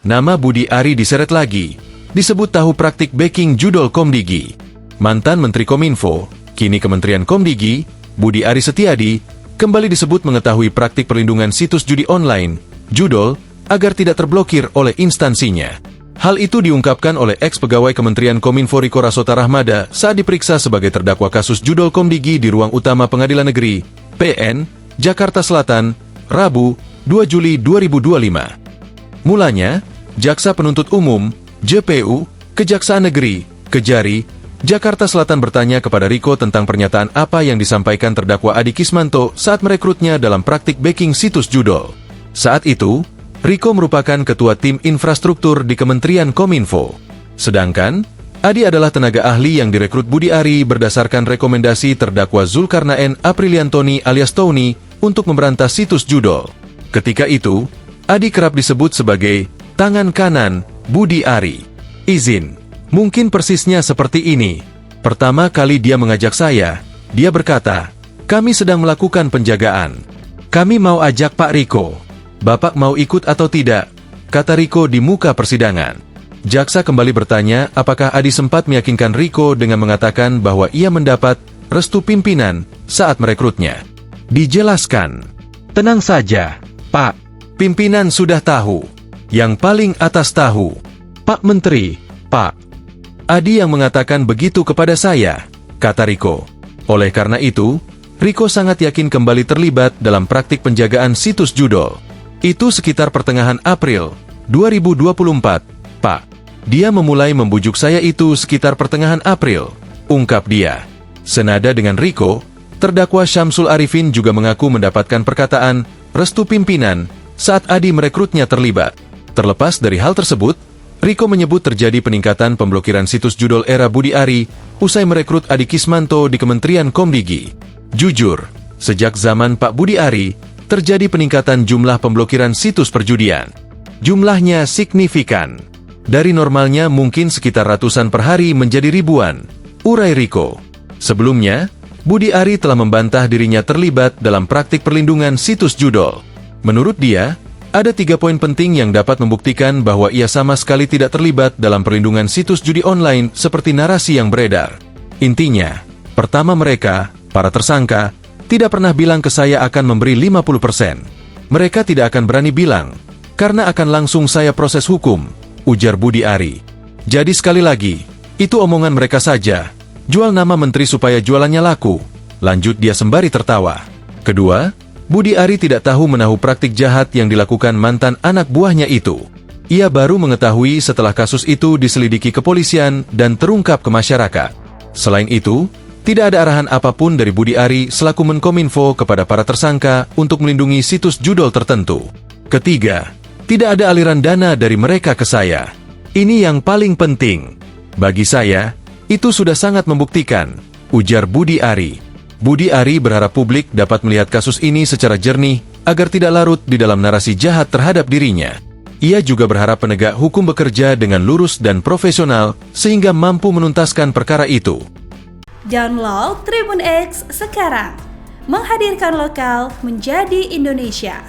Nama Budi Ari diseret lagi, disebut tahu praktik backing judol Komdigi. Mantan Menteri Kominfo, kini Kementerian Komdigi, Budi Ari Setiadi, kembali disebut mengetahui praktik perlindungan situs judi online, judol, agar tidak terblokir oleh instansinya. Hal itu diungkapkan oleh ex-pegawai Kementerian Kominfo Riko Rasota Rahmada saat diperiksa sebagai terdakwa kasus judol Komdigi di ruang utama Pengadilan Negeri, PN, Jakarta Selatan, Rabu, 2 Juli 2025. Mulanya, Jaksa Penuntut Umum, JPU, Kejaksaan Negeri, Kejari, Jakarta Selatan bertanya kepada Riko tentang pernyataan apa yang disampaikan terdakwa Adi Kismanto saat merekrutnya dalam praktik backing situs judol. Saat itu, Riko merupakan ketua tim infrastruktur di Kementerian Kominfo. Sedangkan, Adi adalah tenaga ahli yang direkrut Budi Ari berdasarkan rekomendasi terdakwa Zulkarnaen Apriliantoni alias Tony untuk memberantas situs judol. Ketika itu, Adi kerap disebut sebagai tangan kanan Budi Ari. Izin, mungkin persisnya seperti ini. Pertama kali dia mengajak saya, dia berkata, "Kami sedang melakukan penjagaan. Kami mau ajak Pak Riko. Bapak mau ikut atau tidak?" kata Riko di muka persidangan. Jaksa kembali bertanya apakah Adi sempat meyakinkan Riko dengan mengatakan bahwa ia mendapat restu pimpinan saat merekrutnya. Dijelaskan, "Tenang saja, Pak. Pimpinan sudah tahu. Yang paling atas tahu. Pak Menteri, Pak." Adi yang mengatakan begitu kepada saya, kata Riko. Oleh karena itu, Riko sangat yakin kembali terlibat dalam praktik penjagaan situs judol. Itu sekitar pertengahan April 2024, Pak. Dia memulai membujuk saya itu sekitar pertengahan April, ungkap dia. Senada dengan Riko, terdakwa Syamsul Arifin juga mengaku mendapatkan perkataan restu pimpinan saat Adi merekrutnya terlibat. Terlepas dari hal tersebut, Riko menyebut terjadi peningkatan pemblokiran situs judol era Budi Ari usai merekrut Adi Kismanto di Kementerian Komdigi. Jujur, sejak zaman Pak Budi Ari, terjadi peningkatan jumlah pemblokiran situs perjudian. Jumlahnya signifikan. Dari normalnya mungkin sekitar ratusan per hari menjadi ribuan, urai Riko. Sebelumnya, Budi Ari telah membantah dirinya terlibat dalam praktik perlindungan situs judol. Menurut dia, ada 3 poin penting yang dapat membuktikan bahwa ia sama sekali tidak terlibat dalam perlindungan situs judi online seperti narasi yang beredar. Intinya, pertama mereka, para tersangka, tidak pernah bilang ke saya akan memberi 50%. Mereka tidak akan berani bilang, karena akan langsung saya proses hukum, ujar Budi Ari. Jadi sekali lagi, itu omongan mereka saja. Jual nama menteri supaya jualannya laku, lanjut dia sembari tertawa. Kedua, Budi Ari tidak tahu menahu praktik jahat yang dilakukan mantan anak buahnya itu. Ia baru mengetahui setelah kasus itu diselidiki kepolisian dan terungkap ke masyarakat. Selain itu, tidak ada arahan apapun dari Budi Ari selaku Menkominfo kepada para tersangka untuk melindungi situs judol tertentu. Ketiga, tidak ada aliran dana dari mereka ke saya. Ini yang paling penting. Bagi saya, itu sudah sangat membuktikan, ujar Budi Ari. Budi Ari berharap publik dapat melihat kasus ini secara jernih agar tidak larut di dalam narasi jahat terhadap dirinya. Ia juga berharap penegak hukum bekerja dengan lurus dan profesional sehingga mampu menuntaskan perkara itu. Download Tribun X sekarang, menghadirkan lokal menjadi Indonesia.